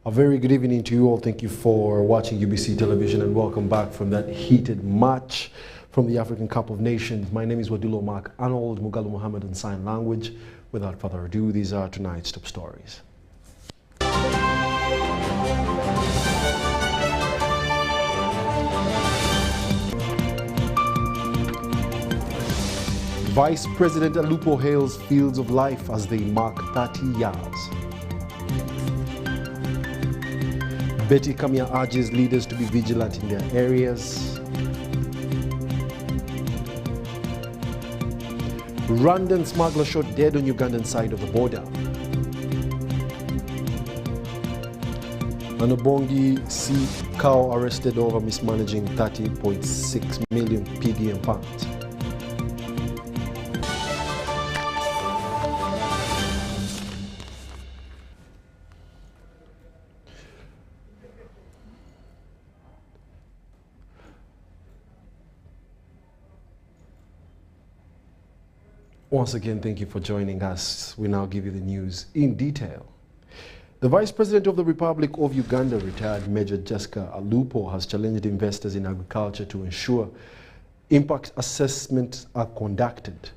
A very good evening to you all. Thank you for watching UBC television and welcome back from that heated match from the African Cup of Nations. My name is Wadulo Mark Arnold, Mugalu Muhammad in sign language. Without further ado, these are tonight's top stories. Vice President Alupo hails Fields of Life as they mark 30 years. Betty Kamia urges leaders to be vigilant in their areas. Rwandan smuggler shot dead on Ugandan side of the border. And Obongi Sea cow arrested over mismanaging 30.6 million PDM funds. Once again, thank you for joining us. We now give you the news in detail. The Vice President of the Republic of Uganda, retired Major Jessica Alupo, has challenged investors in agriculture to ensure impact assessments are conducted.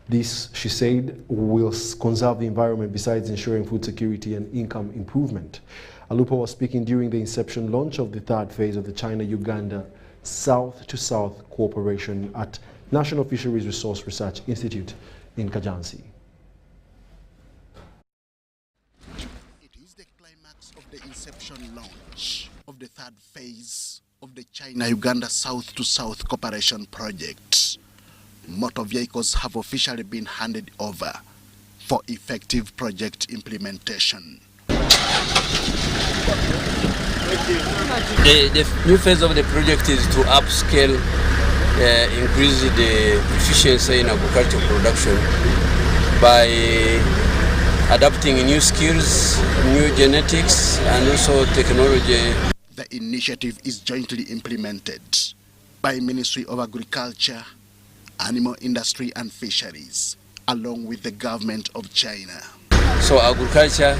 This, she said, will conserve the environment besides ensuring food security and income improvement. Alupo was speaking during the inception launch of the third phase of the China-Uganda South-to-South cooperation at National Fisheries Resource Research Institute in Kajansi. It is the climax of the inception launch of the third phase of the China-Uganda South-to-South Cooperation Project. Motor vehicles have officially been handed over for effective project implementation. The new phase of the project is to upscale, increase the efficiency in agricultural production by adapting new skills, new genetics, and also technology. The initiative is jointly implemented by Ministry of Agriculture, Animal Industry and Fisheries, along with the government of China. So agriculture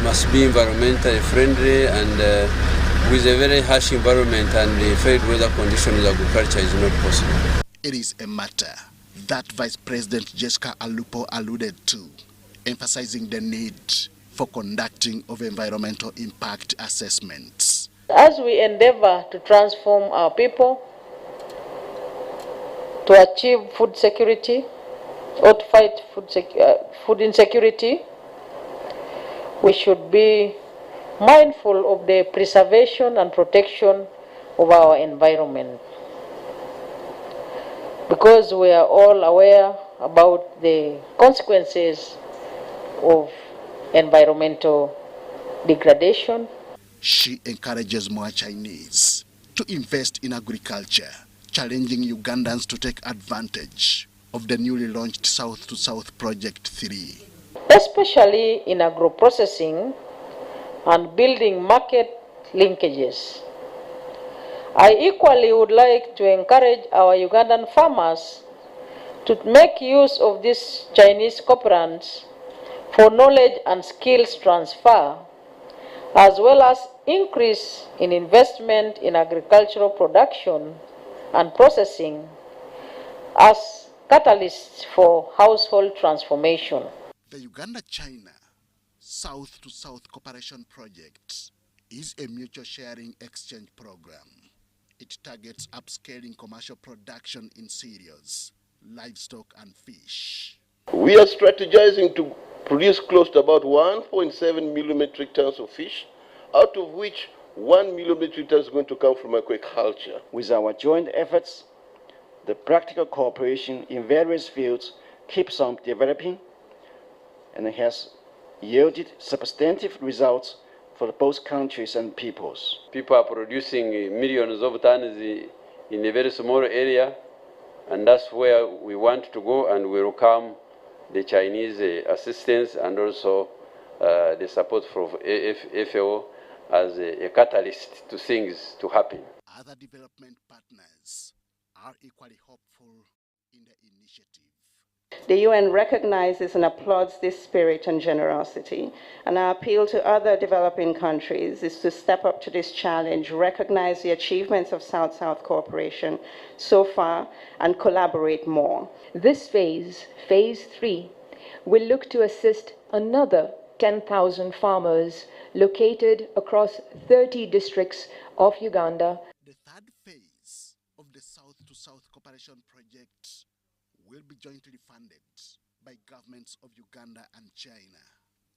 must be environmentally friendly, and with a very harsh environment and the failed weather conditions, agriculture is not possible. It is a matter that Vice President Jessica Alupo alluded to, emphasizing the need for conducting of environmental impact assessments. As we endeavor to transform our people to achieve food security or to fight food insecurity, we should be mindful of the preservation and protection of our environment, because we are all aware about the consequences of environmental degradation. She encourages more Chinese to invest in agriculture, challenging Ugandans to take advantage of the newly launched South-to-South Project 3. Especially in agro-processing and building market linkages. I equally would like to encourage our Ugandan farmers to make use of these Chinese cooperants for knowledge and skills transfer, as well as increase in investment in agricultural production and processing as catalysts for household transformation. The Uganda-China South-to-South Cooperation Project is a mutual sharing exchange program. It targets upscaling commercial production in cereals, livestock and fish. We are strategizing to produce close to about 1.7 million metric tons of fish, out of which 1 million metric tons is going to come from aquaculture. With our joint efforts, the practical cooperation in various fields keeps on developing and has yielded substantive results for both countries and peoples. People are producing millions of tons in a very small area, and that's where we want to go, and we welcome the Chinese assistance and also the support from FAO as a catalyst to things to happen. Other development partners are equally hopeful in the initiative. The UN recognizes and applauds this spirit and generosity, and our appeal to other developing countries is to step up to this challenge, recognize the achievements of South-South cooperation so far, and collaborate more. This phase, phase 3, will look to assist another 10,000 farmers located across 30 districts of Uganda. The third phase of the South-to-South cooperation project will be jointly funded by governments of Uganda and China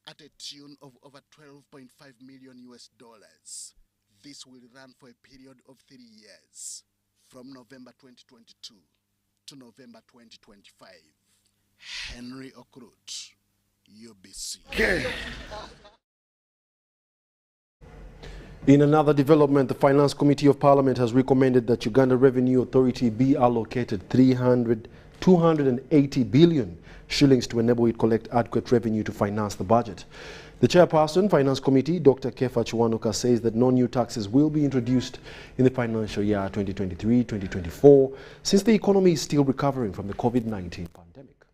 at a tune of over $12.5 million US. This will run for a period of 3 years, from November 2022 to November 2025. Henry Okrut, UBC. Okay. In another development, the Finance Committee of Parliament has recommended that Uganda Revenue Authority be allocated 280 billion shillings to enable it collect adequate revenue to finance the budget. The chairperson, Finance Committee, Dr. Kefa Chiwanuka, says that no new taxes will be introduced in the financial year 2023-2024 since the economy is still recovering from the COVID-19 pandemic.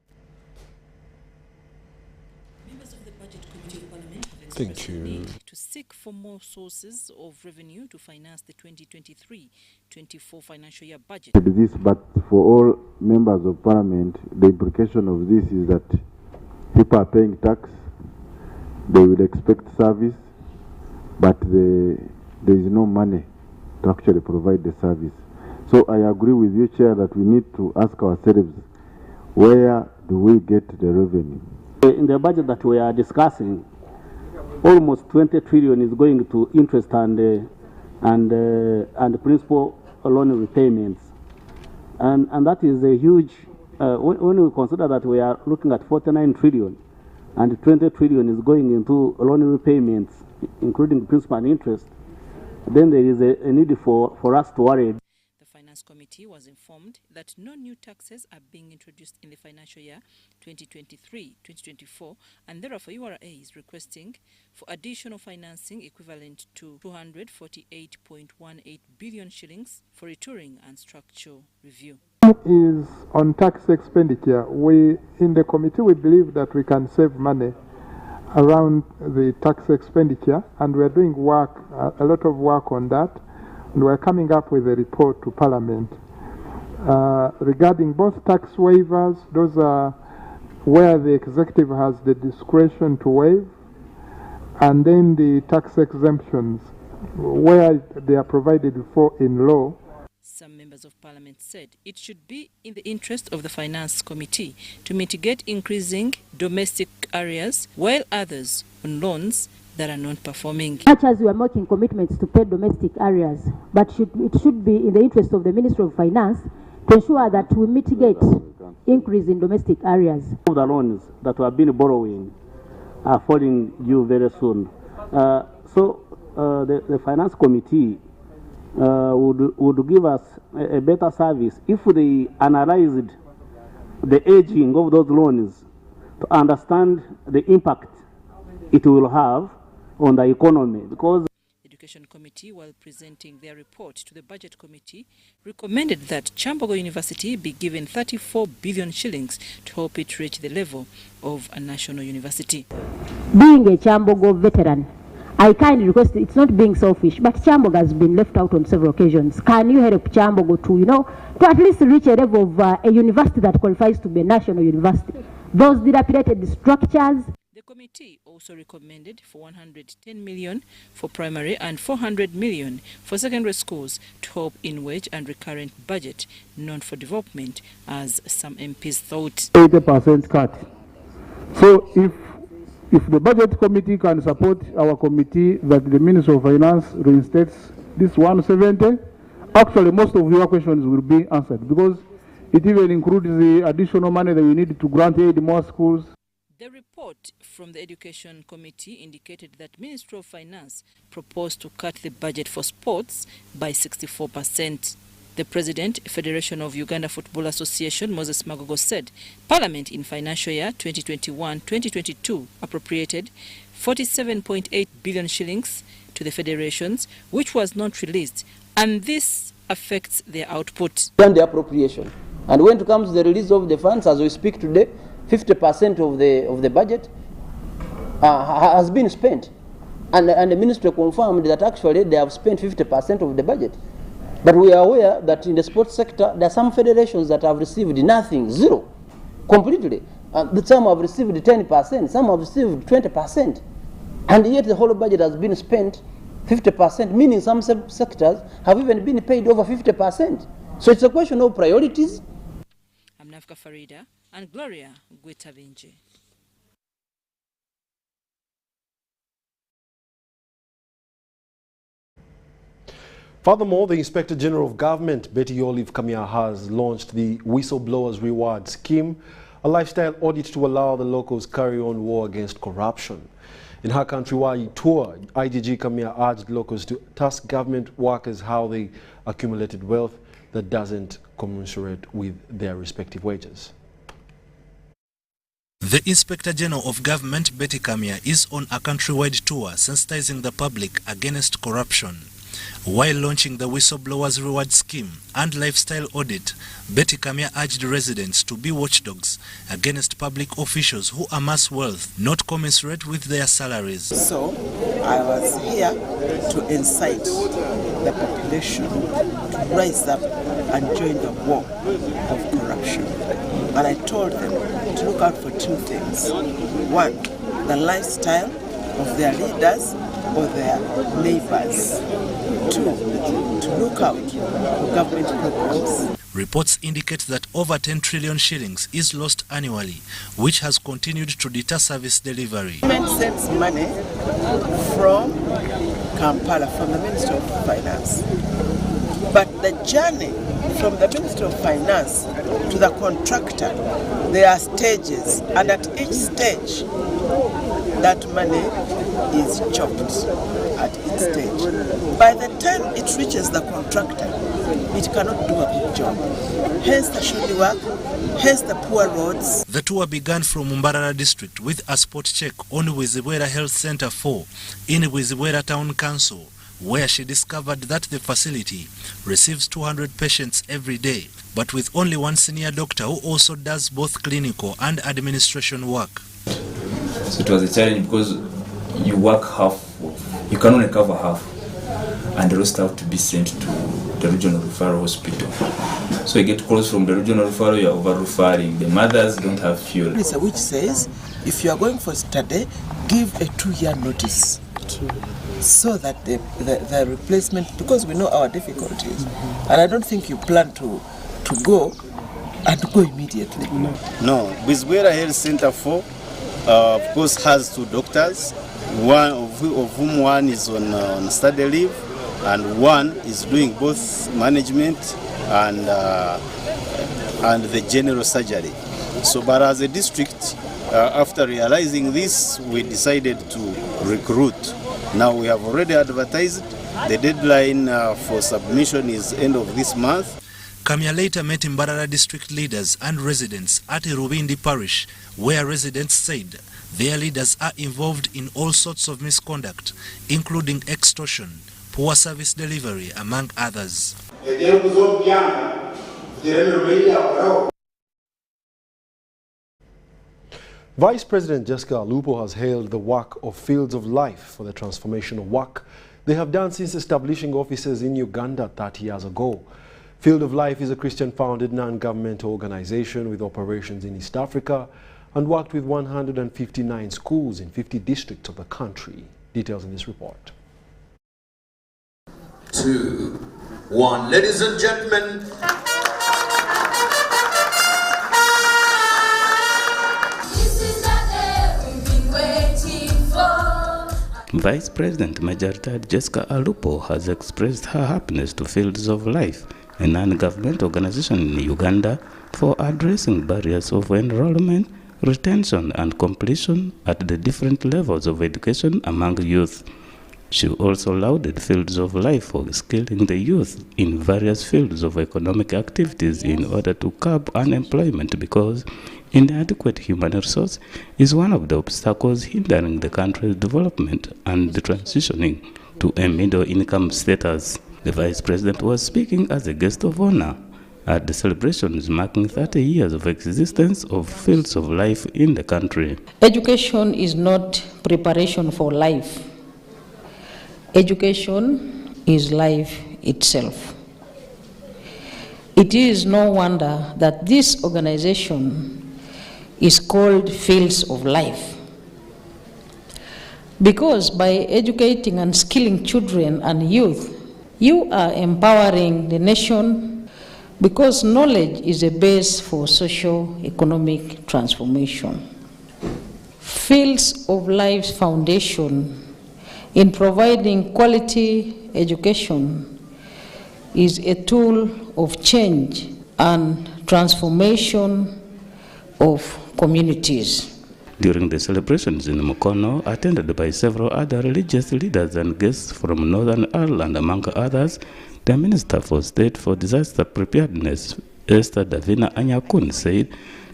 Members of the Budget Committee of Parliament have Thank expressed the you. need to seek for more sources of revenue to finance the 2023-24 financial year budget. This, but for all members of Parliament, the implication of this is that people are paying tax, they will expect service, but there is no money to actually provide the service. So I agree with you, Chair, that we need to ask ourselves, where do we get the revenue? In the budget that we are discussing, almost 20 trillion is going to interest and principal loan repayments, and that is a huge. When we consider that we are looking at 49 trillion, and 20 trillion is going into loan repayments, including principal and interest, then there is a need for us to worry. The Finance Committee was informed that no new taxes are being introduced in the financial year 2023-2024, and therefore URA is requesting for additional financing equivalent to 248.18 billion shillings for retooling and structural review. Is on tax expenditure. We in the committee, we believe that we can save money around the tax expenditure, and we are doing work, a lot of work on that, and we are coming up with a report to Parliament regarding both tax waivers. Those are where the executive has the discretion to waive, and then the tax exemptions where they are provided for in law. Some members of Parliament said it should be in the interest of the Finance Committee to mitigate increasing domestic areas, while others on loans that are not performing. Much as we are making commitments to pay domestic areas, but it should be in the interest of the Ministry of Finance to ensure that we mitigate increase in domestic areas. The loans that we have been borrowing are falling due very soon. So the Finance Committee would give us a better service if they analyzed the aging of those loans to understand the impact it will have on the economy. Because the Education Committee, while presenting their report to the Budget Committee, recommended that Chambogo University be given 34 billion shillings to help it reach the level of a national university. Being a Chambogo veteran, I kindly request, it's not being selfish, but Chambogo has been left out on several occasions. Can you help Chambogo to at least reach a level of a university that qualifies to be a national university? Those dilapidated structures. The committee also recommended for 110 million for primary and 400 million for secondary schools to help in wage and recurrent budget, not for development, as some MPs thought. 80% cut. So if the Budget Committee can support our committee that the Minister of Finance reinstates this 170, actually most of your questions will be answered, because it even includes the additional money that we need to grant aid to more schools. The report from the Education Committee indicated that Ministry of Finance proposed to cut the budget for sports by 64%. The President, Federation of Uganda Football Association, Moses Magogo, said Parliament in financial year 2021-2022 appropriated 47.8 billion shillings to the federations, which was not released, and this affects their output. And the appropriation, And when it comes to the release of the funds, as we speak today, 50% of the budget has been spent. And the ministry confirmed that actually they have spent 50% of the budget. But we are aware that in the sports sector, there are some federations that have received nothing, zero, completely. Some have received 10%, some have received 20%. And yet the whole budget has been spent 50%, meaning some sectors have even been paid over 50%. So it's a question of priorities. I'm Nafka Farida and Gloria Gwetavinji. Furthermore, the Inspector General of Government, Betty Olive Kamia, has launched the Whistleblowers Reward Scheme, a lifestyle audit to allow the locals carry on war against corruption. In her countrywide tour, IGG Kamia urged locals to task government workers how they accumulated wealth that doesn't commensurate with their respective wages. The Inspector General of Government, Betty Kamia, is on a countrywide tour sensitizing the public against corruption. While launching the Whistleblowers Reward Scheme and lifestyle audit, Betty Kamia urged residents to be watchdogs against public officials who amass wealth not commensurate with their salaries. So I was here to incite the population to rise up and join the war of corruption. And I told them to look out for two things. One, the lifestyle of their leaders or their neighbors. Two, to look out for government programs. Reports indicate that over 10 trillion shillings is lost annually, which has continued to deter service delivery. Government sends money from Kampala, from the Ministry of Finance. But the journey from the Ministry of Finance to the contractor, there are stages, and at each stage, that money is chopped at its stage. By the time it reaches the contractor, it cannot do a good job. Hence the shoddy work, hence the poor roads. The tour began from Mbarara district with a spot check on Wizibwera Health Center 4 in Wizibwera Town Council, where she discovered that the facility receives 200 patients every day, but with only one senior doctor who also does both clinical and administration work. So it was a challenge because you work half, you can only cover half, and the rest have to be sent to the regional referral hospital. So you get calls from the regional referral, you are over-referring. The mothers don't have fuel. Which says, if you are going for study, give a 2-year notice. So that the replacement, because we know our difficulties, and I don't think you plan to go and go immediately. No, Wizibwera Health Center 4, of course, has 2 doctors, one of whom one is on study leave, and one is doing both management and the general surgery. So, but as a district, after realizing this, we decided to recruit. Now we have already advertised. The deadline for submission is end of this month. Kamia later met Mbarara district leaders and residents at Rubindi parish, where residents said their leaders are involved in all sorts of misconduct, including extortion, poor service delivery, among others. Vice President Jessica Alupo has hailed the work of Fields of Life for the transformational work they have done since establishing offices in Uganda 30 years ago. Field of Life is a Christian-founded non-governmental organization with operations in East Africa and worked with 159 schools in 50 districts of the country. Details in this report. 2, 1. Ladies and gentlemen, Vice President Majority Jessica Alupo has expressed her happiness to Fields of Life, a non-government organization in Uganda, for addressing barriers of enrollment, retention and completion at the different levels of education among youth. She also lauded Fields of Life for skilling the youth in various fields of economic activities in order to curb unemployment, because inadequate human resource is one of the obstacles hindering the country's development and the transitioning to a middle-income status. The Vice President was speaking as a guest of honor at the celebrations marking 30 years of existence of Fields of Life in the country. Education is not preparation for life. Education is life itself. It is no wonder that this organization is called Fields of Life. Because by educating and skilling children and youth, you are empowering the nation, because knowledge is a base for socio-economic transformation. Fields of Life's foundation in providing quality education is a tool of change and transformation of communities. During the celebrations in Mukono, attended by several other religious leaders and guests from Northern Ireland, among others, the Minister for State for Disaster Preparedness, Esther Davina Anyakun, said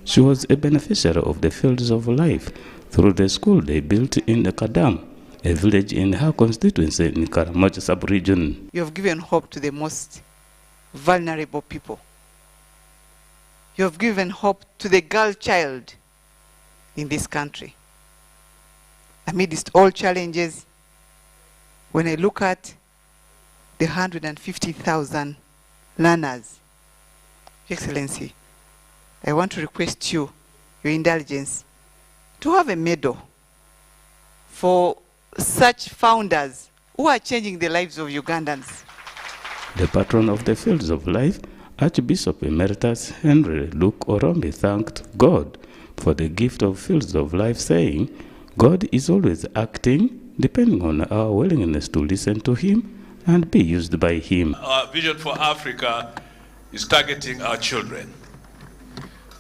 she was a beneficiary of the Fields of Life through the school they built in the Kadam, a village in her constituency in Karamoja sub-region. You have given hope to the most vulnerable people. You have given hope to the girl child in this country. Amidst all challenges, when I look at the 150,000 learners, Your Excellency, I want to request you, your indulgence, to have a medal for such founders who are changing the lives of Ugandans. The patron of the Fields of Life, Archbishop Emeritus Henry Luke Orombi, thanked God for the gift of Fields of Life, saying, God is always acting depending on our willingness to listen to Him and be used by Him. Our vision for Africa is targeting our children.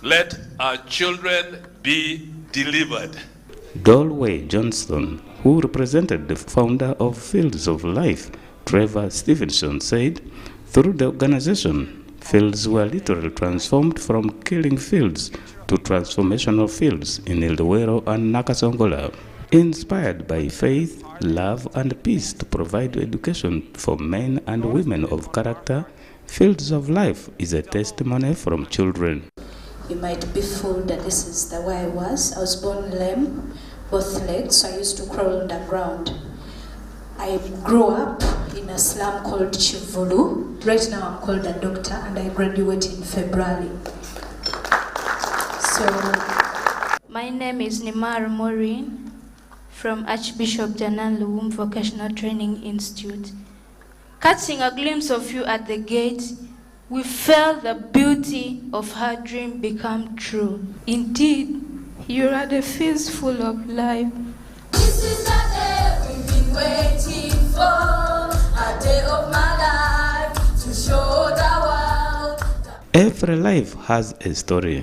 Let our children be delivered. Dolway Johnston, who represented the founder of Fields of Life, Trevor Stevenson, said, through the organization, fields were literally transformed from killing fields to transformational fields in Ildewero and Nakasongola, inspired by faith, love, and peace to provide education for men and women of character. Fields of Life is a testimony from children. You might be fooled that this is the way I was. I was born lame, both legs, so I used to crawl on the ground. I grew up in a slum called Chivulu. Right now I'm called a doctor and I graduated in February. So, my name is Nimar Maureen from Archbishop Janan Luwum Vocational Training Institute. Catching a glimpse of you at the gate, we felt the beauty of her dream become true. Indeed, you are the fields full of life. This is the day we've been waiting for, a day of my life to show the world. Every life has a story.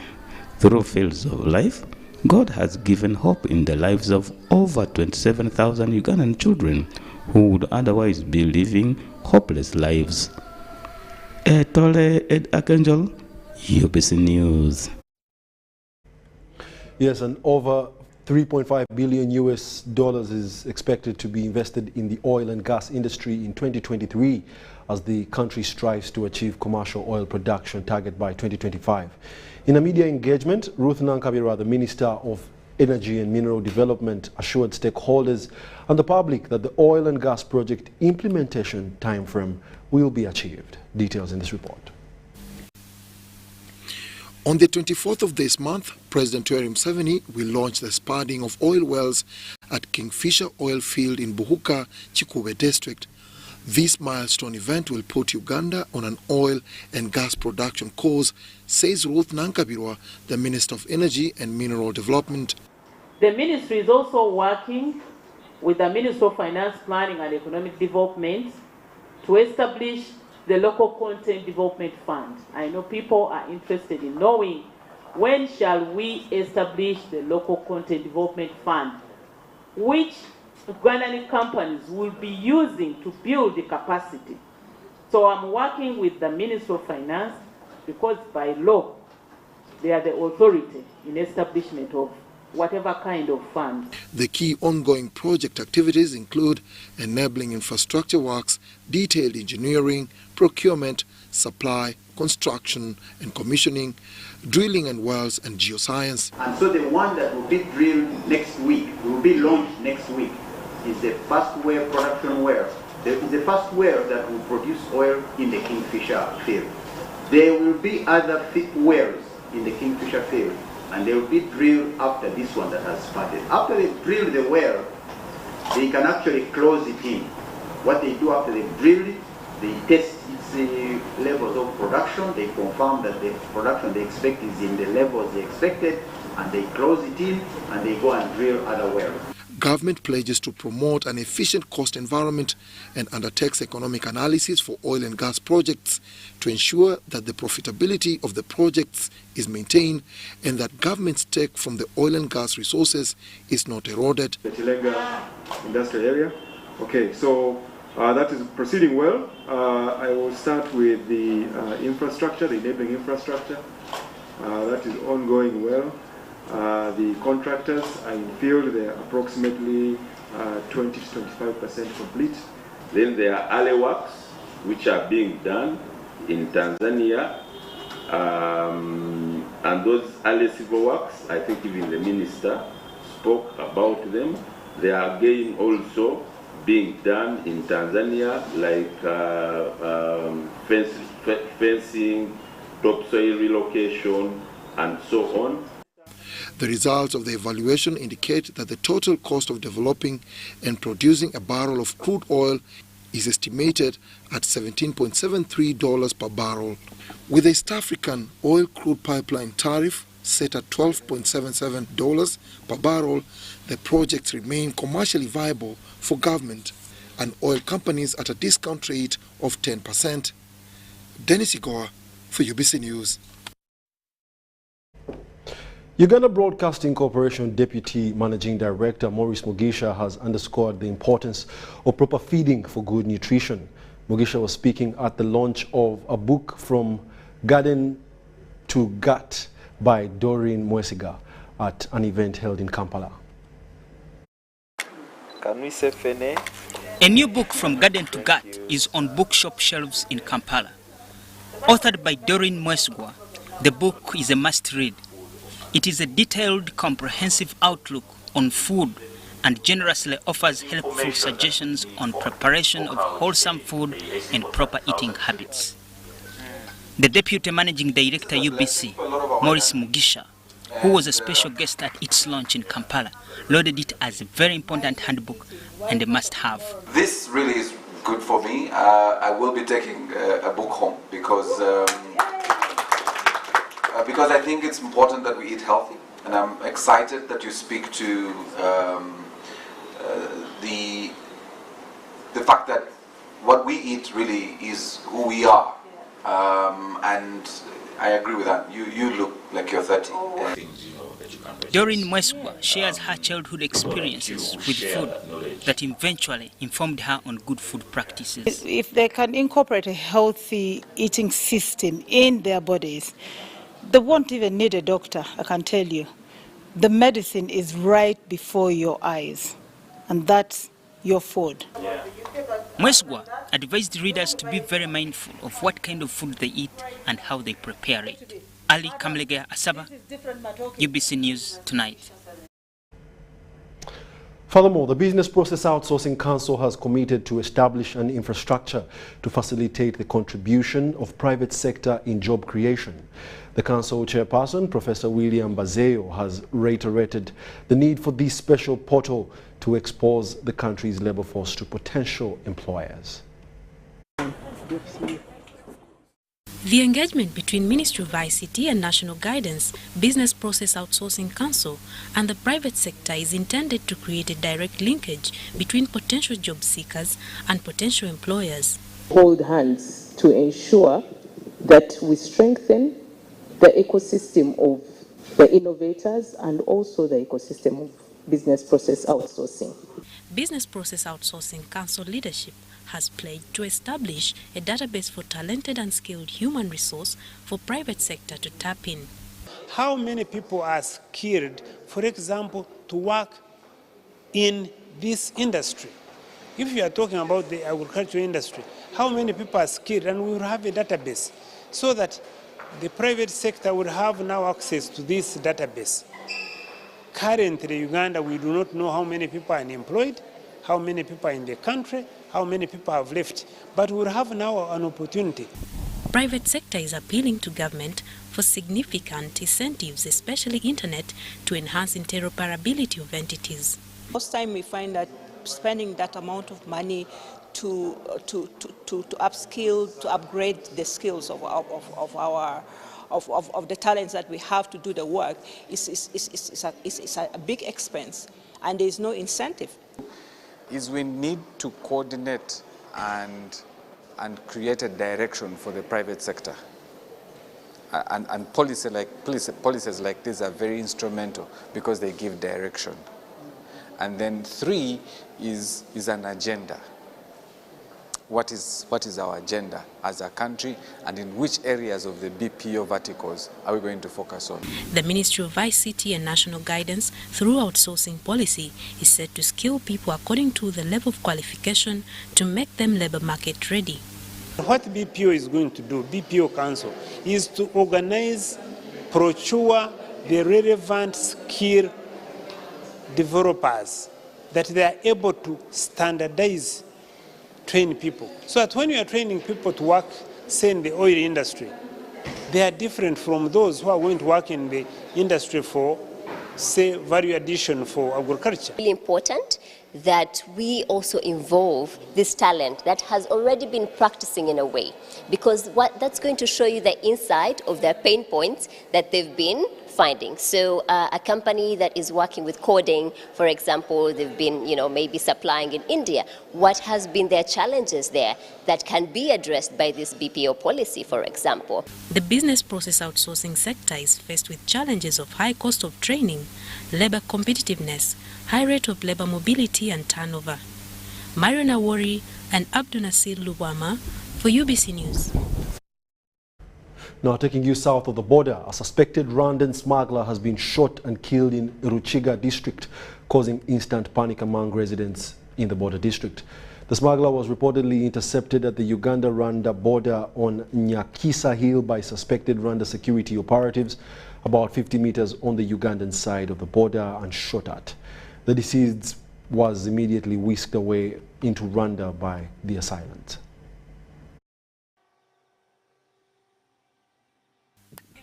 Through Fields of Life, God has given hope in the lives of over 27,000 Ugandan children who would otherwise be living hopeless lives. Etole Ed Archangel, UBC News. Yes, and over $3.5 billion is expected to be invested in the oil and gas industry in 2023 as the country strives to achieve commercial oil production target by 2025. In a media engagement, Ruth Nankabirwa, the Minister of Energy and Mineral Development, assured stakeholders and the public that the oil and gas project implementation timeframe will be achieved. Details in this report. On the 24th of this month, President Yoweri Museveni will launch the spudding of oil wells at Kingfisher Oil Field in Buhuka, Chikube District. This milestone event will put Uganda on an oil and gas production course, says Ruth Nankabirwa, the Minister of Energy and Mineral Development. The ministry is also working with the Ministry of Finance, Planning and Economic Development to establish the Local Content Development Fund. I know people are interested in knowing when shall we establish the Local Content Development Fund, which Ugandan companies will be using to build the capacity. So I'm working with the Ministry of Finance because by law, they are the authority in establishment of whatever kind of fund. The key ongoing project activities include enabling infrastructure works, detailed engineering, procurement, supply, construction and commissioning, drilling and wells and geoscience. And so the one that will be drilled next week, will be launched next week, is the first well production well. The first well that will produce oil in the Kingfisher field. There will be other wells in the Kingfisher field, and they will be drilled after this one that has started. After they drill the well, they can actually close it in. What they do after they drill it, they test its levels of production, they confirm that the production they expect is in the levels they expected, and they close it in, and they go and drill other wells. Government pledges to promote an efficient cost environment and undertakes economic analysis for oil and gas projects to ensure that the profitability of the projects is maintained and that government's take from the oil and gas resources is not eroded. The Tilenga industrial area. Okay, so that is proceeding well. I will start with the infrastructure, the enabling infrastructure. That is ongoing well. The contractors are in field, they are approximately 20 to 25% complete. Then there are alley works which are being done in Tanzania, and those alley civil works, I think even the minister spoke about them. They are again also being done in Tanzania, like fencing, topsoil relocation, and so on. The results of the evaluation indicate that the total cost of developing and producing a barrel of crude oil is estimated at $17.73 per barrel. With the East African oil crude pipeline tariff set at $12.77 per barrel, the projects remain commercially viable for government and oil companies at a discount rate of 10%. Dennis Igoa for UBC News. Uganda Broadcasting Corporation Deputy Managing Director Maurice Mugisha has underscored the importance of proper feeding for good nutrition. Mugisha was speaking at the launch of a book From Garden to Gut by Doreen Mwesiga at an event held in Kampala. Can we say Fene? A new book From Garden to Gut is on bookshop shelves in Kampala. Authored by Doreen Mwesiga, the book is a must-read. It is a detailed, comprehensive outlook on food and generously offers helpful suggestions on preparation of wholesome food and proper eating habits. The Deputy Managing Director UBC, Maurice Mugisha, who was a special guest at its launch in Kampala, lauded it as a very important handbook and a must-have. This really is good for me. I will be taking a book home because I think it's important that we eat healthy, and I'm excited that you speak to the fact that what we eat really is who we are, and I agree with that. You look like you're 30. Doreen Mwesiga shares her childhood experiences with food that eventually informed her on good food practices. If they can incorporate a healthy eating system in their bodies, they won't even need a doctor, I can tell you. The medicine is right before your eyes, and that's your food. Mwesiga advised readers to be very mindful of what kind of food they eat and how they prepare it. Ali Kamlegea Asaba, UBC News Tonight. Furthermore, the Business Process Outsourcing Council has committed to establish an infrastructure to facilitate the contribution of private sector in job creation. The Council Chairperson, Professor William Bazeo, has reiterated the need for this special portal to expose the country's labour force to potential employers. The engagement between Ministry of ICT and National Guidance, Business Process Outsourcing Council and the private sector is intended to create a direct linkage between potential job seekers and potential employers. Hold hands to ensure that we strengthen the ecosystem of the innovators and also the ecosystem of business process outsourcing. Business Process Outsourcing Council leadership has pledged to establish a database for talented and skilled human resource for private sector to tap in. How many people are skilled, for example, to work in this industry? If you are talking about the agricultural industry, how many people are skilled, and we will have a database so that the private sector will have now access to this database. Currently, Uganda, we do not know how many people are unemployed, how many people are in the country, how many people have left, but we will have now an opportunity. Private sector is appealing to government for significant incentives, especially internet, to enhance interoperability of entities. Most time we find that spending that amount of money to upskill, to upgrade the skills of the talents that we have to do the work is a big expense, and there is no incentive. We need to coordinate and create a direction for the private sector. And policies like this are very instrumental because they give direction. And then 3 is an agenda. What is our agenda as a country, and in which areas of the BPO verticals are we going to focus on? The Ministry of ICT and National Guidance, through outsourcing policy, is set to skill people according to the level of qualification to make them labor market ready. What BPO is going to do, BPO Council, is to organize, procure the relevant skill developers that they are able to standardize, train people. So that when you are training people to work, say, in the oil industry, they are different from those who are going to work in the industry for, say, value addition for agriculture. Really important that we also involve this talent that has already been practicing in a way, because that's going to show you the insight of their pain points that they've been finding. So a company that is working with coding, for example, they've been, maybe supplying in India. What has been their challenges there that can be addressed by this BPO policy, for example? The business process outsourcing sector is faced with challenges of high cost of training, labor competitiveness, high rate of labor mobility and turnover. Marion Awori and Abdul Nasir Lubama for UBC News. Now taking you south of the border, a suspected Rwandan smuggler has been shot and killed in Ruchiga district, causing instant panic among residents in the border district. The smuggler was reportedly intercepted at the Uganda-Rwanda border on Nyakisa Hill by suspected Rwanda security operatives about 50 meters on the Ugandan side of the border and shot at. The deceased was immediately whisked away into Rwanda by the assailant.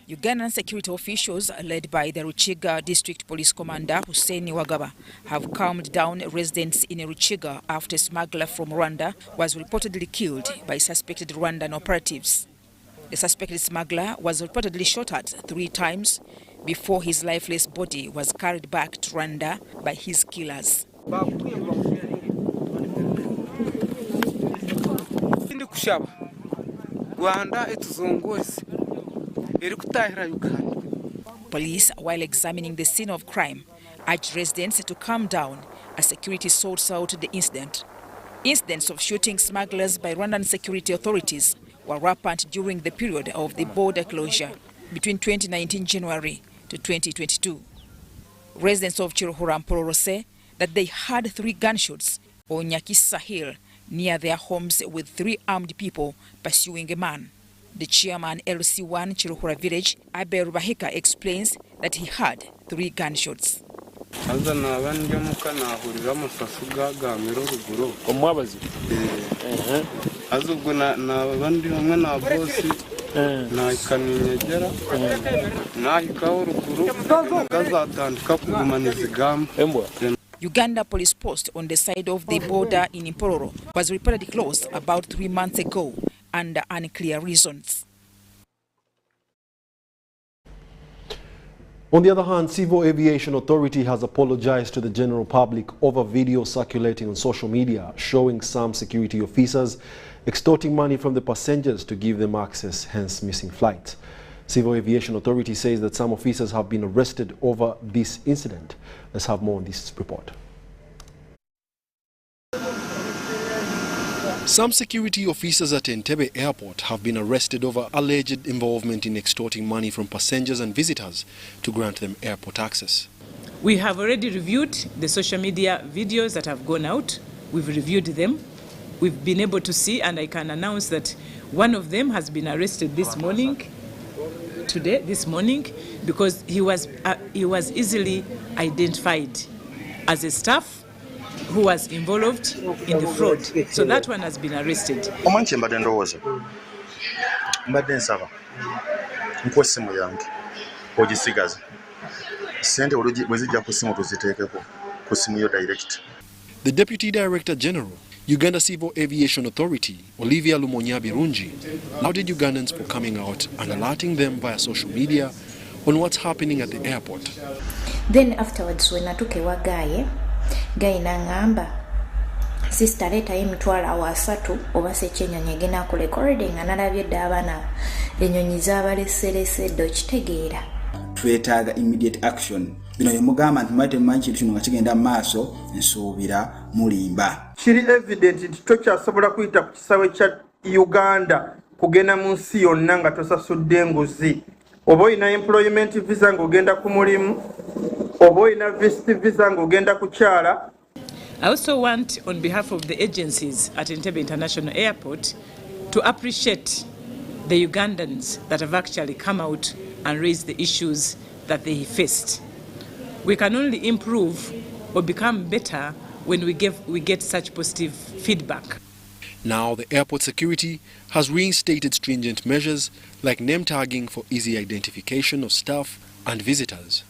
Ugandan security officials, led by the Ruchiga District Police Commander Hussein Wagaba, have calmed down residents in Ruchiga after a smuggler from Rwanda was reportedly killed by suspected Rwandan operatives. The suspected smuggler was reportedly shot at 3 times before his lifeless body was carried back to Rwanda by his killers. Police, while examining the scene of crime, urged residents to calm down as security sorts out the incident. Incidents of shooting smugglers by Rwandan security authorities were rampant during the period of the border closure between 2019 January to 2022. Residents of Chiruhura Mpororo say that they heard 3 gunshots on Nyakisa Hill near their homes with 3 armed people pursuing a man. The chairman LC1 Chiruhura village, Abel Bahika, explains that he heard 3 gunshots. Uganda police post on the side of the border in Mpororo was reportedly closed about 3 months ago under unclear reasons. On the other hand, Civil Aviation Authority has apologized to the general public over video circulating on social media showing some security officers extorting money from the passengers to give them access, hence missing flights. Civil Aviation Authority says that some officers have been arrested over this incident. Let's have more on this report. Some security officers at Entebbe Airport have been arrested over alleged involvement in extorting money from passengers and visitors to grant them airport access. We have already reviewed the social media videos that have gone out We've reviewed them. We've been able to see, and I can announce that one of them has been arrested this morning, because he was easily identified as a staff who was involved in the fraud. So that one has been arrested. Omanche mbadde ndowooza mbadde nsaba nkuwa essimu yange ogisigaze sente bwe zijja ku ssimu tuziteekeko ku ssimu yo direct. The Deputy Director General, Uganda Civil Aviation Authority, Olivia Lumonyabi-Runji, lauded Ugandans for coming out and alerting them via social media on what's happening at the airport. Then afterwards, when I took a Gaye nangamba, sister leta emitwala awasatu oba sekyenyonyi egenda ku recording analabye dda abaana ennyonyi zaabaleseresedde okitegeera. Twetaaga immediate action. Bino yemugamba nti mwate mmanyi kintu kino nga kigenda mu maaso nsuubira mulimba. Kiri evident nti tokyasobola kuyita ku kisaawe kya Uganda kugenda mu nsi yonna nga tosasudde enguzi. Oba olina employment visa ng'ogenda ku mulimu, oba olina visit visa ng'ogenda kukyala. I also want, on behalf of the agencies at Entebbe International Airport, to appreciate the Ugandans that have actually come out and raised the issues that they faced. We can only improve or become better when we get such positive feedback. Now the airport security has reinstated stringent measures like name tagging for easy identification of staff and visitors.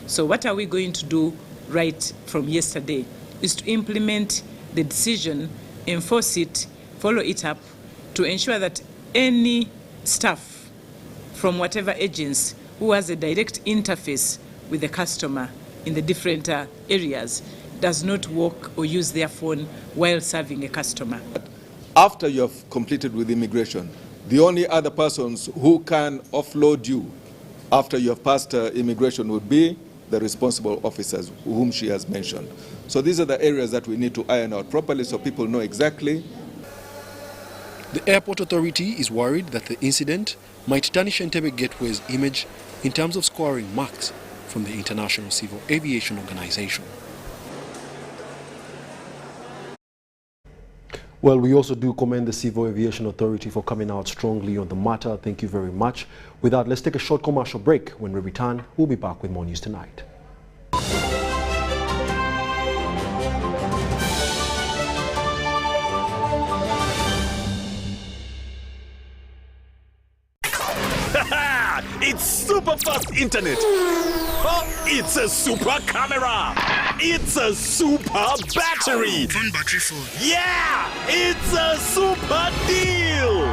So what are we going to do right from yesterday is to implement the decision, enforce it, follow it up to ensure that any staff from whatever agency who has a direct interface with the customer in the different areas does not walk or use their phone while serving a customer. After you have completed with immigration, the only other persons who can offload you after you have passed immigration would be the responsible officers whom she has mentioned. So these are the areas that we need to iron out properly so people know exactly. The airport authority is worried that the incident might tarnish Entebbe Gateway's image in terms of scoring marks from the International Civil Aviation Organization. Well, we also do commend the Civil Aviation Authority for coming out strongly on the matter. Thank you very much. With that, let's take a short commercial break. When we return, we'll be back with more news tonight. It's super fast internet. Oh, it's a super camera. It's a super battery. Phone battery full. Yeah, it's a super deal.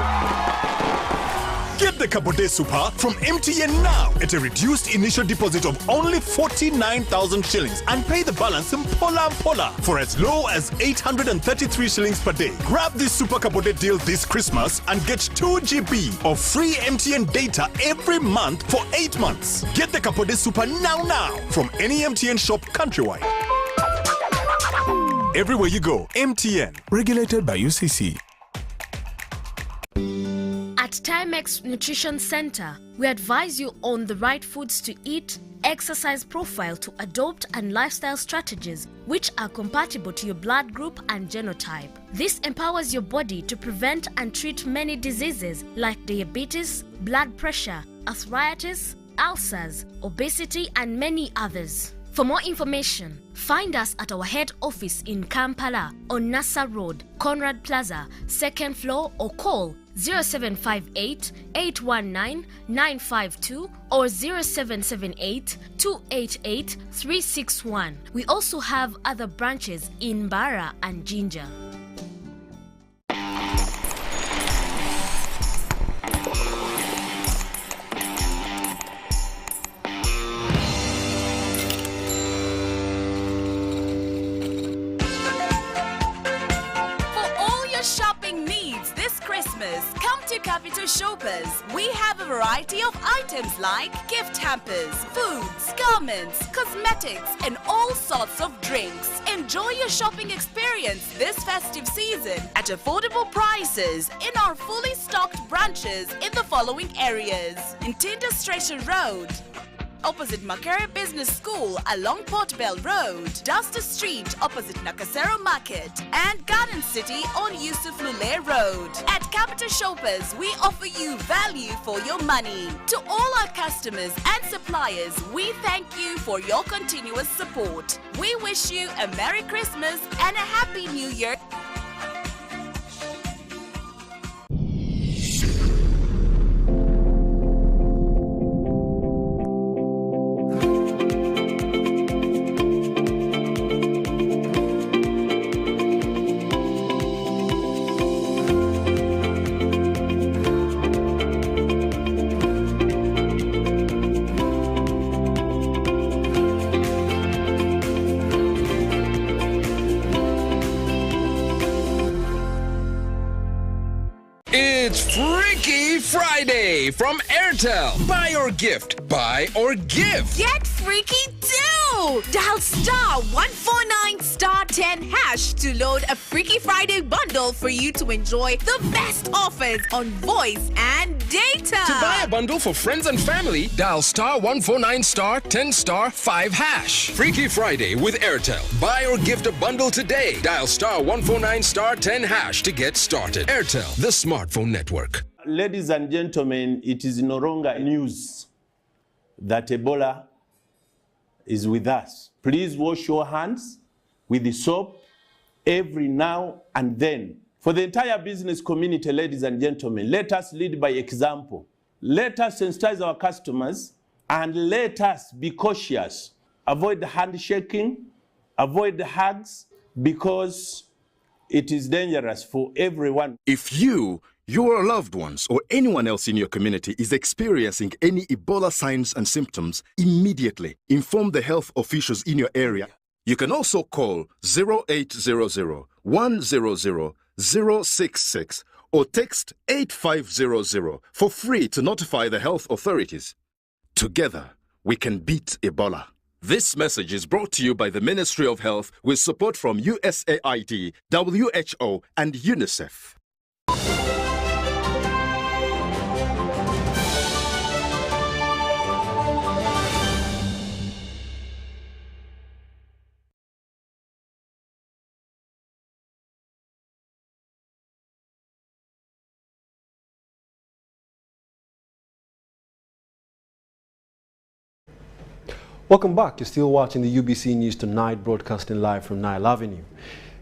Get the Kabode Super from MTN now at a reduced initial deposit of only 49,000 shillings and pay the balance in Pola for as low as 833 shillings per day. Grab this Super Kabode deal this Christmas and get 2 GB of free MTN data every month for 8 months. Get the Kabode Super now from any MTN shop countrywide. Everywhere you go, MTN. Regulated by UCC. At Timex Nutrition Center, we advise you on the right foods to eat, exercise profile to adopt, and lifestyle strategies which are compatible to your blood group and genotype. This empowers your body to prevent and treat many diseases like diabetes, blood pressure, arthritis, ulcers, obesity, and many others. For more information, find us at our head office in Kampala on Nassa Road, Conrad Plaza, 2nd floor, or call 0758 819 952 or 0778 288 361. We also have other branches in Bara and Jinja. Come to Capital Shoppers. We have a variety of items like gift hampers, foods, garments, cosmetics, and all sorts of drinks. Enjoy your shopping experience this festive season at affordable prices in our fully stocked branches in the following areas: in Tinder Station Road, opposite Makere Business School along Port Bell Road, Duster Street opposite Nakasero Market, and Garden City on Yusuf Lule Road. At Capital Shoppers, we offer you value for your money. To all our customers and suppliers, we thank you for your continuous support. We wish you a Merry Christmas and a Happy New Year. It's Freaky Friday from Airtel. Buy or gift. Buy or give. Get freaky too! Dial star 149 star 10 hash to load a Freaky Friday bundle for you to enjoy the best offers on voice and data. To buy a bundle for friends and family, dial star 149 star 10 star 5 hash. Freaky Friday with Airtel. Buy or gift a bundle today. Dial star 149 star 10 hash to get started. Airtel, the smartphone network. Ladies and gentlemen, it is no longer news that Ebola is with us. Please wash your hands with the soap every now and then. For the entire business community, ladies and gentlemen, let us lead by example. Let us sensitize our customers and let us be cautious. Avoid the handshaking, avoid the hugs, because it is dangerous for everyone. If you, your loved ones, or anyone else in your community is experiencing any Ebola signs and symptoms, immediately inform the health officials in your area. You can also call 0800 100 066 or text 8500 for free to notify the health authorities. Together, we can beat Ebola. This message is brought to you by the Ministry of Health with support from USAID, WHO, and UNICEF. Welcome back. You're still watching the UBC News Tonight, broadcasting live from Nile Avenue.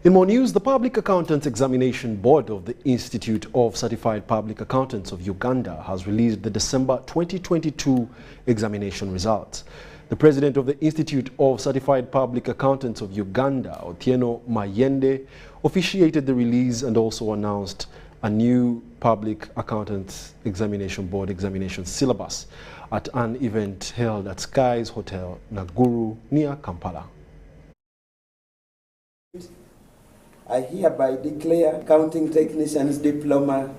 In more news, the Public Accountants Examination Board of the Institute of Certified Public Accountants of Uganda has released the December 2022 examination results. The president of the Institute of Certified Public Accountants of Uganda, Otieno Mayende, officiated the release and also announced a new Public Accountants Examination Board examination syllabus at an event held at Skies Hotel, Naguru, near Kampala. I hereby declare Accounting Technicians Diploma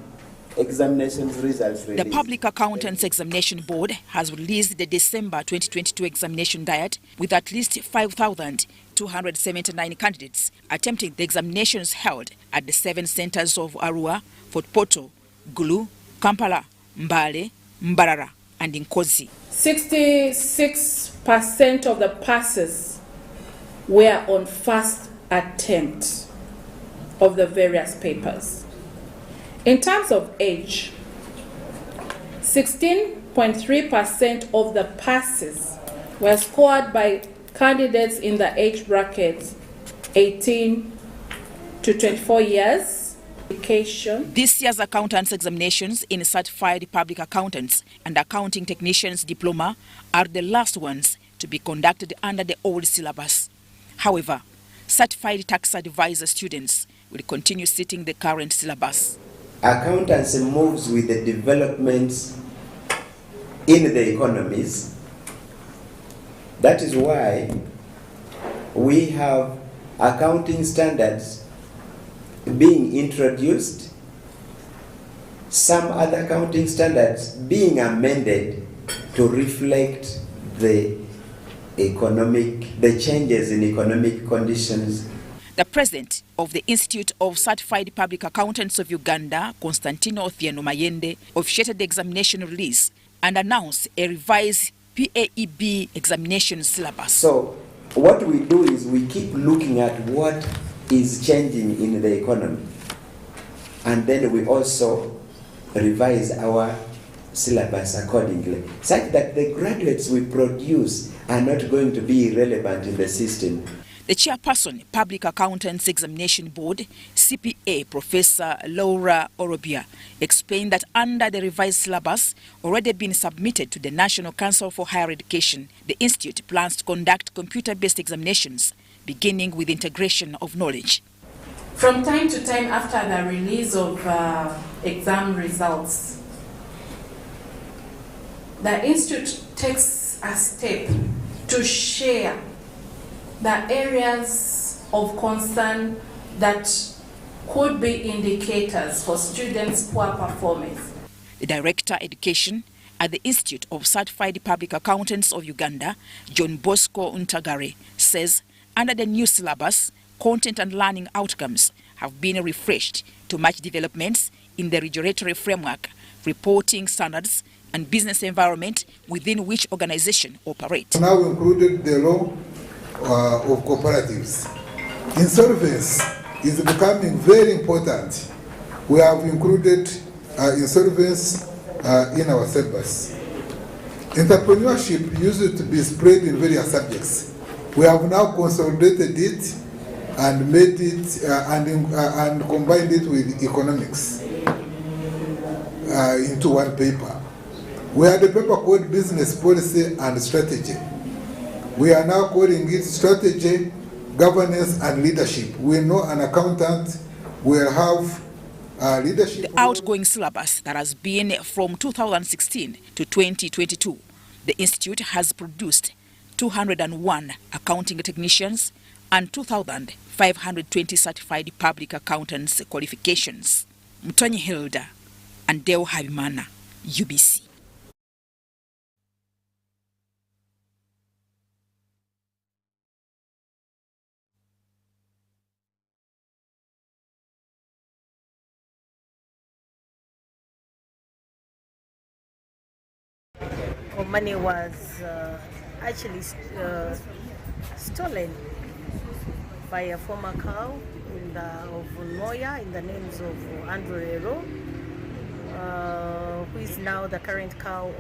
examinations results released. The Public Accountants Examination Board has released the December 2022 examination diet with at least 5,279 candidates attempting the examinations held at the 7 centers of Arua, Fort Portal, Gulu, Kampala, Mbale, Mbarara, and Nkozi. 66% of the passes were on first attempt of the various papers. In terms of age, 16.3% of the passes were scored by candidates in the age brackets 18 to 24 years. This year's accountants examinations in certified public accountants and accounting technicians diploma are the last ones to be conducted under the old syllabus. However, certified tax advisor students will continue sitting the current syllabus. Accountancy moves with the developments in the economies. That is why we have accounting standards being introduced, some other accounting standards being amended to reflect the changes in economic conditions. The president of the Institute of Certified Public Accountants of Uganda, Constantino Otieno Mayende, officiated the examination release and announced a revised PAEB examination syllabus. So what we do is we keep looking at what is changing in the economy, and then we also revise our syllabus accordingly, such that the graduates we produce are not going to be irrelevant in the system. The chairperson, Public Accountants Examination Board, CPA, Professor Laura Orobia, explained that under the revised syllabus already been submitted to the National Council for Higher Education, the institute plans to conduct computer-based examinations, beginning with integration of knowledge. From time to time after the release of exam results, the institute takes a step to share the areas of concern that could be indicators for students' poor performance. The Director Education at the Institute of Certified Public Accountants of Uganda, John Bosco Untagare, says under the new syllabus, content and learning outcomes have been refreshed to match developments in the regulatory framework, reporting standards, and business environment within which organization operates. Now we included the law of cooperatives. Insolvency is becoming very important. We have included insolvency in our syllabus. Entrepreneurship used to be spread in various subjects. We have now consolidated it and made it and combined it with economics into one paper. We had a paper called Business Policy and Strategy. We are now calling it Strategy, Governance and Leadership. We know an accountant will have leadership. The outgoing syllabus that has been from 2016 to 2022, the Institute has produced 201 accounting technicians and 2,520 certified public accountants qualifications. Mtonyi Hilda and Deo Habimana, UBC. Money was actually stolen by a former cow of Moya in the names of Andrew Ero, who is now the current cow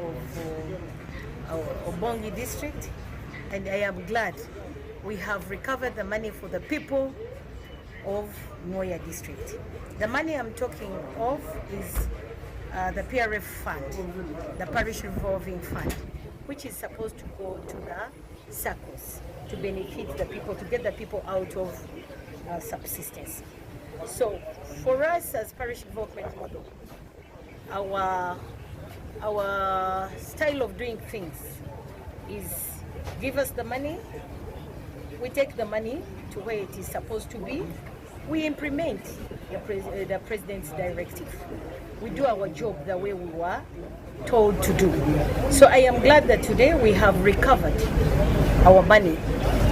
of Obongi district. And I am glad we have recovered the money for the people of Moya district. The money I'm talking of is the PRF fund, the parish revolving fund, which is supposed to go to the circles to benefit the people, to get the people out of subsistence. So for us as parish development model, our style of doing things is give us the money, we take the money to where it is supposed to be, we implement the president's directive. We do our job the way we were told to do. So I am glad that today we have recovered our money,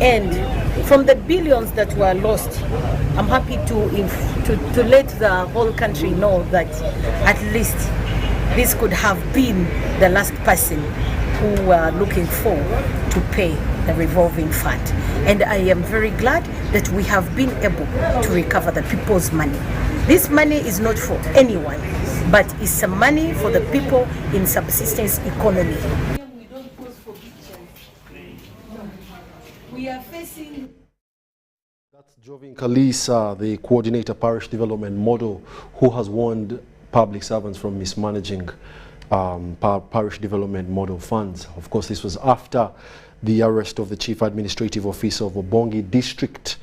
and from the billions that were lost, I'm happy to let the whole country know that at least this could have been the last person who were looking for to pay the revolving fund. And I am very glad that we have been able to recover the people's money. This money is not for anyone, but it's some money for the people in subsistence economy. We don't pose for pictures. We are facing... That's Jovin Kalisa, the coordinator parish development model, who has warned public servants from mismanaging parish development model funds. Of course, this was after the arrest of the Chief Administrative Officer of Obongi District,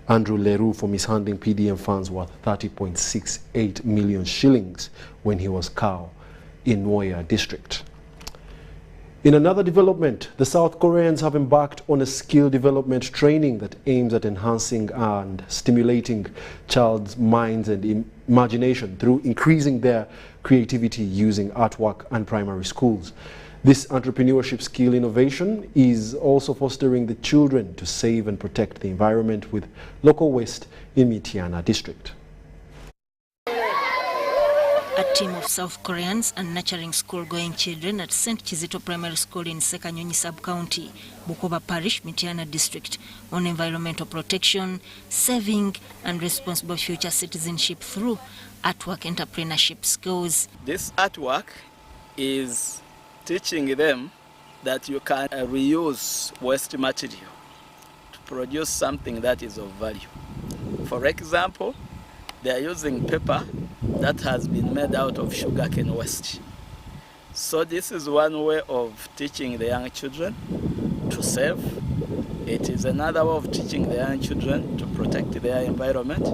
Andrew Leroux, for mishandling PDM funds worth 30.68 million shillings when he was cow in Moya District. In another development, the South Koreans have embarked on a skill development training that aims at enhancing and stimulating child's minds and imagination through increasing their creativity using artwork and primary schools. This entrepreneurship skill innovation is also fostering the children to save and protect the environment with local waste in Mitiana district. A team of South Koreans and nurturing school-going children at St. Kizito Primary School in Sekanyonyi Sub-County, Bukoba Parish, Mityana District, on environmental protection, saving and responsible future citizenship through artwork entrepreneurship skills. This artwork is teaching them that you can reuse waste material to produce something that is of value. For example, they are using paper that has been made out of sugarcane waste. So this is one way of teaching the young children to save. It is another way of teaching the young children to protect their environment,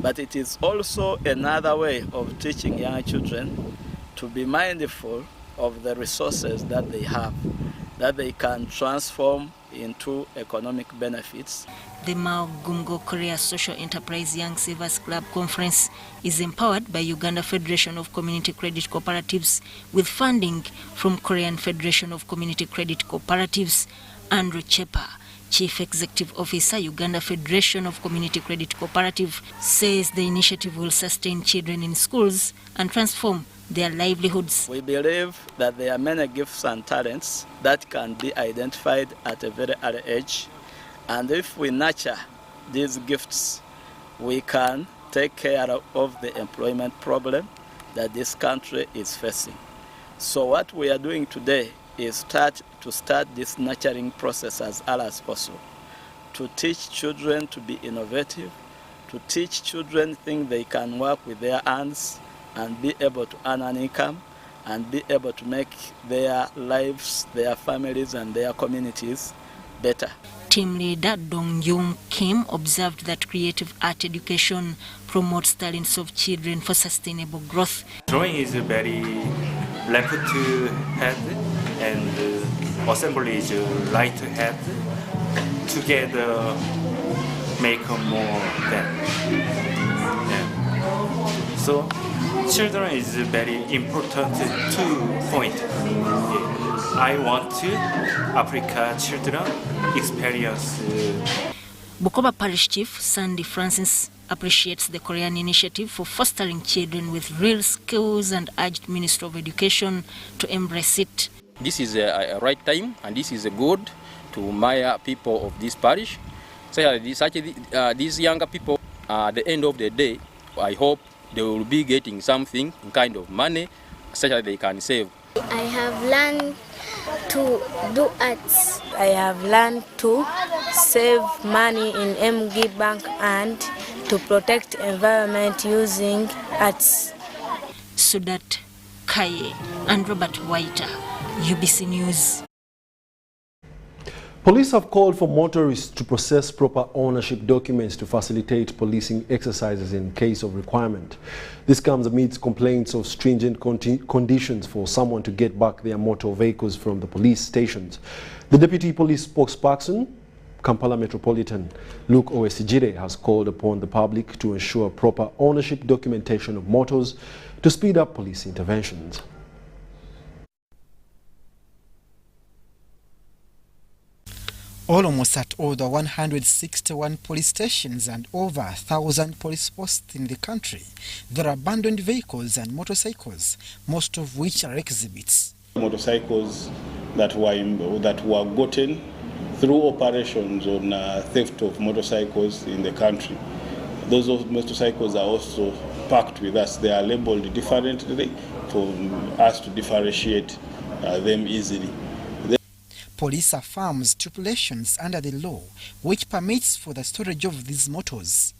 but it is also another way of teaching young children to be mindful of the resources that they have, that they can transform into economic benefits. The Mao Gumgo Korea Social Enterprise Young Savers Club Conference is empowered by Uganda Federation of Community Credit Cooperatives with funding from Korean Federation of Community Credit Cooperatives. Andrew Chepa, Chief Executive Officer, Uganda Federation of Community Credit Cooperative, says the initiative will sustain children in schools and transform their livelihoods. We believe that there are many gifts and talents that can be identified at a very early age. And if we nurture these gifts, we can take care of the employment problem that this country is facing. So what we are doing today is to start this nurturing process as early as possible, to teach children to be innovative, to teach children think they can work with their hands and be able to earn an income and be able to make their lives, their families and their communities better. Team leader Dong Yung Kim observed that creative art education promotes talents of children for sustainable growth. Drawing is very left to head and assembly is right to head. Together make more than. Yeah. So children is very important 2 point. I want to Africa children experience. Bukoba Parish Chief Sandy Francis appreciates the Korean initiative for fostering children with real skills and urged Ministry of Education to embrace it. This is a right time and this is good to admire people of this parish. So these younger people, at the end of the day, I hope they will be getting something in kind of money such that they can save. I have learned to do arts. I have learned to save money in MG Bank and to protect environment using arts. Sudat Kaye and Robert Whiter, UBC News. Police have called for motorists to process proper ownership documents to facilitate policing exercises in case of requirement. This comes amidst complaints of stringent conditions for someone to get back their motor vehicles from the police stations. The Deputy Police Spokesperson, Kampala Metropolitan, Luke Owesigire, has called upon the public to ensure proper ownership documentation of motors to speed up police interventions. Almost at all the 161 police stations and over 1,000 police posts in the country, there are abandoned vehicles and motorcycles, most of which are exhibits. Motorcycles that were gotten through operations on theft of motorcycles in the country. Those motorcycles are also parked with us. They are labeled differently for us to differentiate them easily. Police affirms stipulations under the law which permits for the storage of these motors.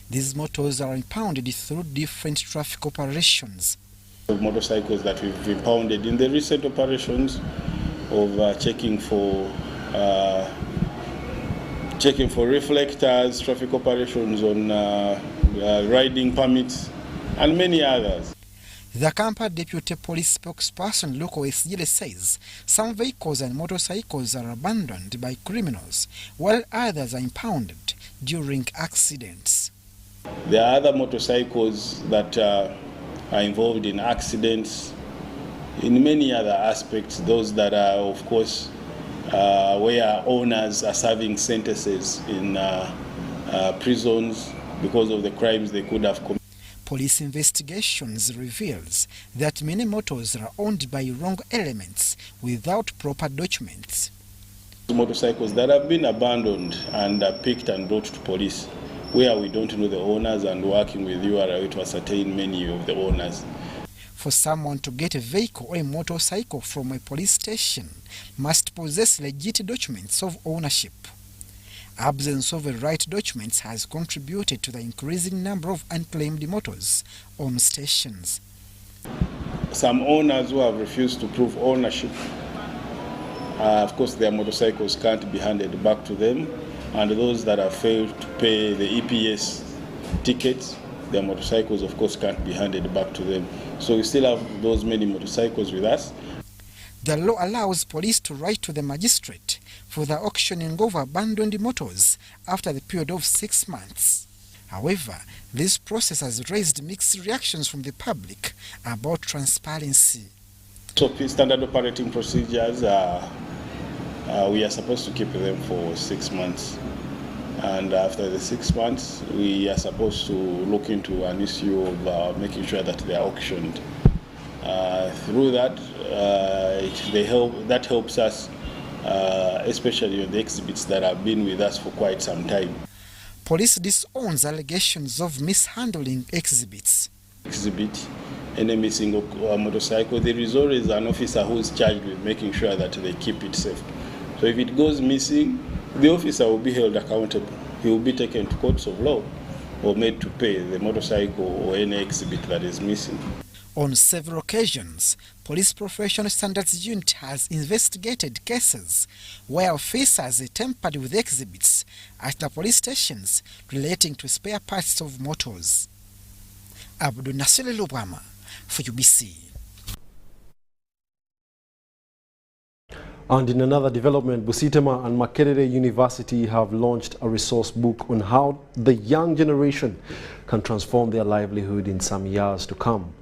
These motors are impounded through different traffic operations. Motorcycles that we've impounded in the recent operations of checking for reflectors, traffic operations on riding permits, and many others. The Kampala Deputy Police Spokesperson Luke Owesigire says some vehicles and motorcycles are abandoned by criminals, while others are impounded during accidents. There are other motorcycles that are involved in accidents, in many other aspects, those that are, of course, where owners are serving sentences in prisons because of the crimes they could have committed. Police investigations reveals that many motors are owned by wrong elements without proper documents. Motorcycles that have been abandoned and are picked and brought to police, where we don't know the owners, and working with URA to ascertain many of the owners. For someone to get a vehicle or a motorcycle from a police station must possess legit documents of ownership. Absence of the right documents has contributed to the increasing number of unclaimed motors on stations. Some owners who have refused to prove ownership, of course their motorcycles can't be handed back to them, and those that have failed to pay the EPS tickets, their motorcycles of course can't be handed back to them. So we still have those many motorcycles with us. The law allows police to write to the magistrate for the auctioning of abandoned motors after the period of 6 months. However, this process has raised mixed reactions from the public about transparency. So standard operating procedures, we are supposed to keep them for 6 months. And after the 6 months, we are supposed to look into an issue of making sure that they are auctioned. Through that, that helps us, especially on the exhibits that have been with us for quite some time. Police disowns allegations of mishandling exhibits. Exhibit, any missing motorcycle, there is always an officer who is charged with making sure that they keep it safe. So if it goes missing, the officer will be held accountable. He will be taken to courts of law or made to pay the motorcycle or any exhibit that is missing. On several occasions, Police Professional Standards Unit has investigated cases where officers tampered with exhibits at the police stations relating to spare parts of motors. Abdul Nasir Lubwama for UBC. And in another development, Busitema and Makerere University have launched a resource book on how the young generation can transform their livelihood in some years to come.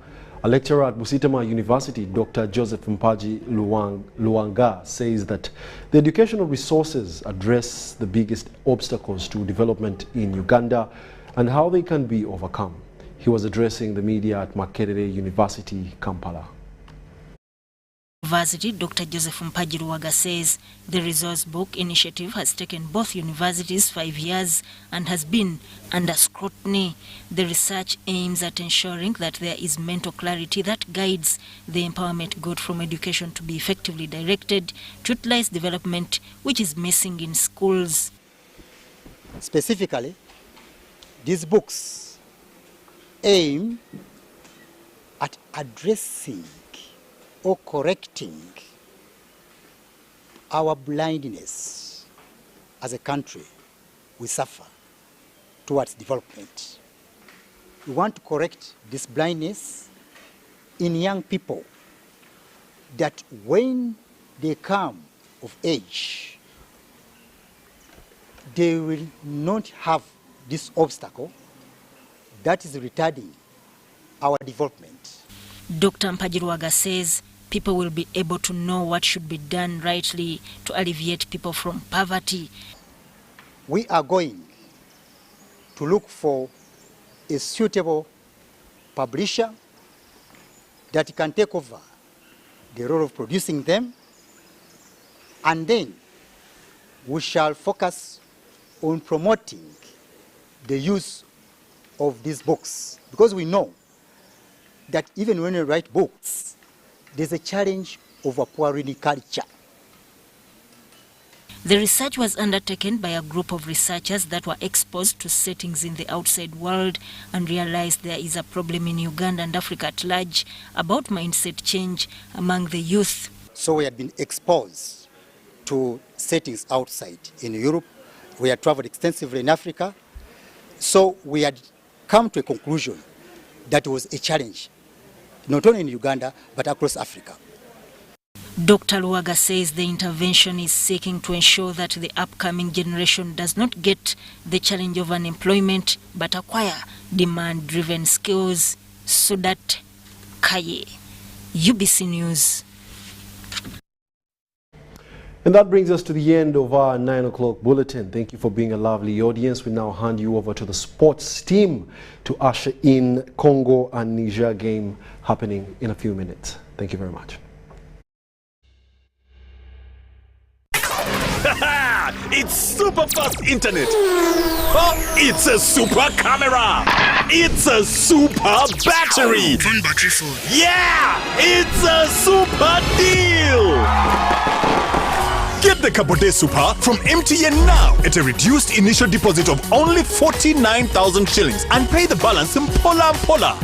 A lecturer at Busitema University, Dr. Joseph Mpaji Luanga, says that the educational resources address the biggest obstacles to development in Uganda and how they can be overcome. He was addressing the media at Makerere University, Kampala. University, Dr. Joseph Mpaji Luanga says the resource book initiative has taken both universities 5 years and has been under scrutiny. The research aims at ensuring that there is mental clarity that guides the empowerment goal from education to be effectively directed to utilize development which is missing in schools. Specifically, these books aim at addressing or correcting our blindness as a country we suffer towards development. We want to correct this blindness in young people, that when they come of age, they will not have this obstacle that is retarding our development. Dr. Mpaji Luanga says people will be able to know what should be done rightly to alleviate people from poverty. We are going to look for a suitable publisher that can take over the role of producing them, and then we shall focus on promoting the use of these books, because we know that even when we write books, there's a challenge of a poor reading culture. The research was undertaken by a group of researchers that were exposed to settings in the outside world and realized there is a problem in Uganda and Africa at large about mindset change among the youth. So we had been exposed to settings outside in Europe. We had traveled extensively in Africa. So we had come to a conclusion that was a challenge, not only in Uganda, but across Africa. Dr. Luanga says the intervention is seeking to ensure that the upcoming generation does not get the challenge of unemployment, but acquire demand-driven skills. Sudat Kaye, UBC News. And that brings us to the end of our 9 o'clock bulletin. Thank you for being a lovely audience. We now hand you over to the sports team to usher in Congo and Niger game happening in a few minutes. Thank you very much. It's super fast internet. Oh, it's a super camera. It's a super battery. Phone battery full. Yeah, it's a super deal. Get the Kabode Super from MTN now at a reduced initial deposit of only 49,000 shillings and pay the balance in Pola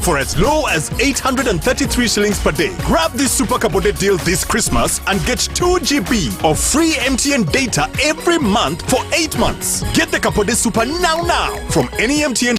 for as low as 833 shillings per day. Grab this Super Kabode deal this Christmas and get 2 GB of free MTN data every month for 8 months. Get the Kabode Super now from any MTN